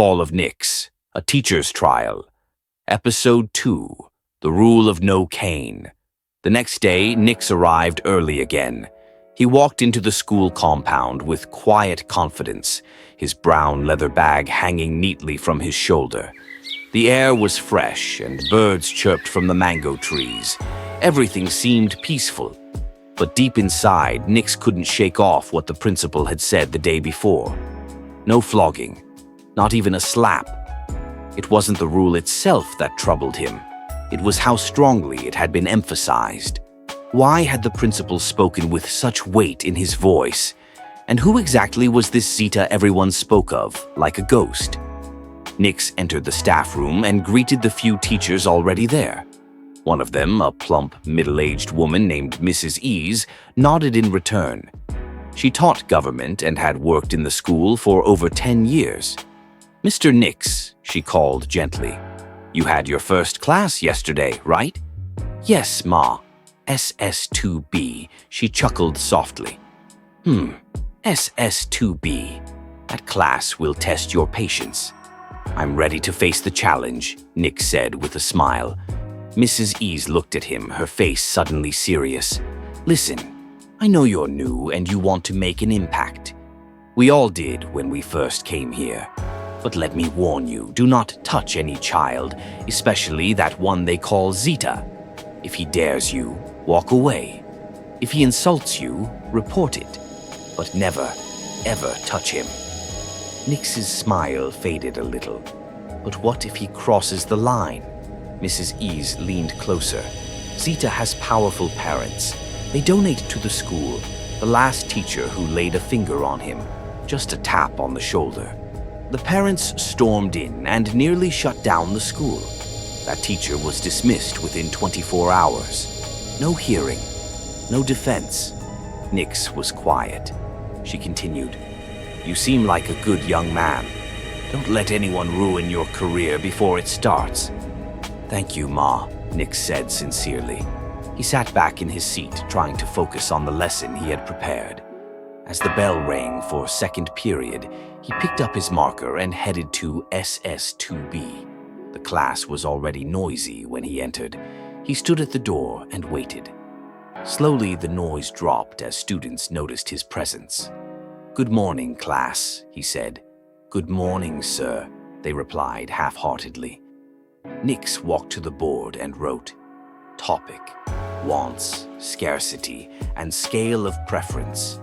Fall of Knix, A Teacher's Trial. Episode 2, The Rule of No Cane. The next day, Knix arrived early again. He walked into the school compound with quiet confidence, his brown leather bag hanging neatly from his shoulder. The air was fresh and birds chirped from the mango trees. Everything seemed peaceful. But deep inside, Knix couldn't shake off what the principal had said the day before. No flogging, not even a slap. It wasn't the rule itself that troubled him. It was how strongly it had been emphasized. Why had the principal spoken with such weight in his voice? And who exactly was this Zita everyone spoke of, like a ghost? Knix entered the staff room and greeted the few teachers already there. One of them, a plump, middle-aged woman named Mrs. Ease, nodded in return. She taught government and had worked in the school for over 10 years. "Mr. Knix," she called gently. "You had your first class yesterday, right?" "Yes, Ma. SS2B, she chuckled softly. SS2B. That class will test your patience." "I'm ready to face the challenge," Knix said with a smile. Mrs. Ease looked at him, her face suddenly serious. "Listen, I know you're new and you want to make an impact. We all did when we first came here. But let me warn you, do not touch any child, especially that one they call Zita. If he dares you, walk away. If he insults you, report it. But never, ever touch him." Knix's smile faded a little. But what if he crosses the line? Mrs. Ease leaned closer. "Zita has powerful parents. They donate to the school. The last teacher who laid a finger on him, just a tap on the shoulder. The parents stormed in and nearly shut down the school. That teacher was dismissed within 24 hours. No hearing, no defense." Knix was quiet. She continued, "You seem like a good young man. Don't let anyone ruin your career before it starts." "Thank you, Ma," Knix said sincerely. He sat back in his seat, trying to focus on the lesson he had prepared. As the bell rang for second period, he picked up his marker and headed to SS2B. The class was already noisy when he entered. He stood at the door and waited. Slowly, the noise dropped as students noticed his presence. "Good morning, class," he said. "Good morning, sir," they replied half-heartedly. Knix walked to the board and wrote, "Topic: wants, scarcity, and scale of preference."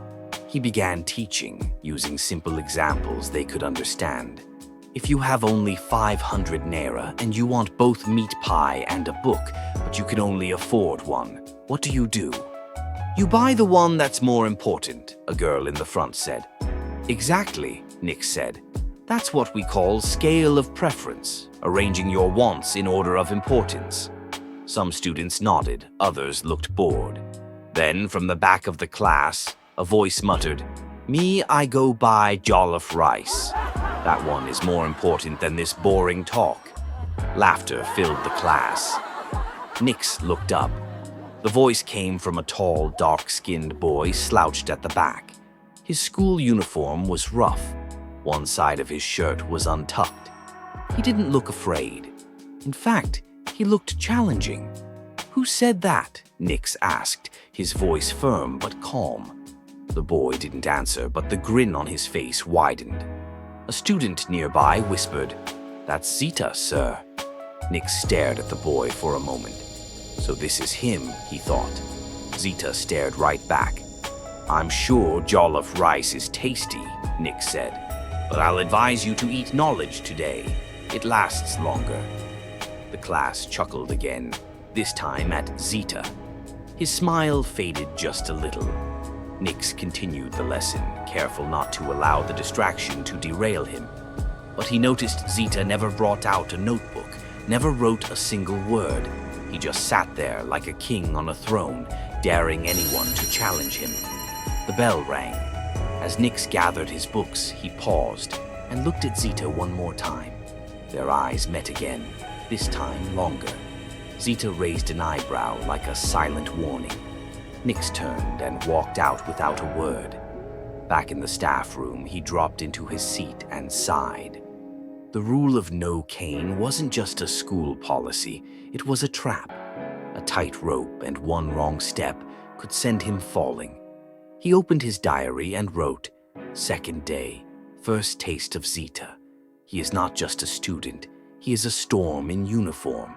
He began teaching, using simple examples they could understand. If you have only 500 naira and you want both meat pie and a book, but you can only afford one, what do? "You buy the one that's more important," a girl in the front said. "Exactly," Knix said. "That's what we call scale of preference, arranging your wants in order of importance." Some students nodded, others looked bored. Then, from the back of the class, a voice muttered, "Me, I go buy jollof rice. That one is more important than this boring talk." Laughter filled the class. Knix looked up. The voice came from a tall, dark-skinned boy slouched at the back. His school uniform was rough. One side of his shirt was untucked. He didn't look afraid. In fact, he looked challenging. "Who said that?" Knix asked, his voice firm but calm. The boy didn't answer, but the grin on his face widened. A student nearby whispered, "That's Zita, sir." Knix stared at the boy for a moment. So this is him, he thought. Zita stared right back. "I'm sure jollof rice is tasty," Knix said. "But I'll advise you to eat knowledge today. It lasts longer." The class chuckled again, this time at Zita. His smile faded just a little. Knix continued the lesson, careful not to allow the distraction to derail him. But he noticed Zita never brought out a notebook, never wrote a single word. He just sat there like a king on a throne, daring anyone to challenge him. The bell rang. As Knix gathered his books, he paused and looked at Zita one more time. Their eyes met again, this time longer. Zita raised an eyebrow like a silent warning. Knix turned and walked out without a word. Back in the staff room, he dropped into his seat and sighed. The rule of no cane wasn't just a school policy, it was a trap. A tight rope and one wrong step could send him falling. He opened his diary and wrote, "Second day, first taste of Zeta. He is not just a student, he is a storm in uniform."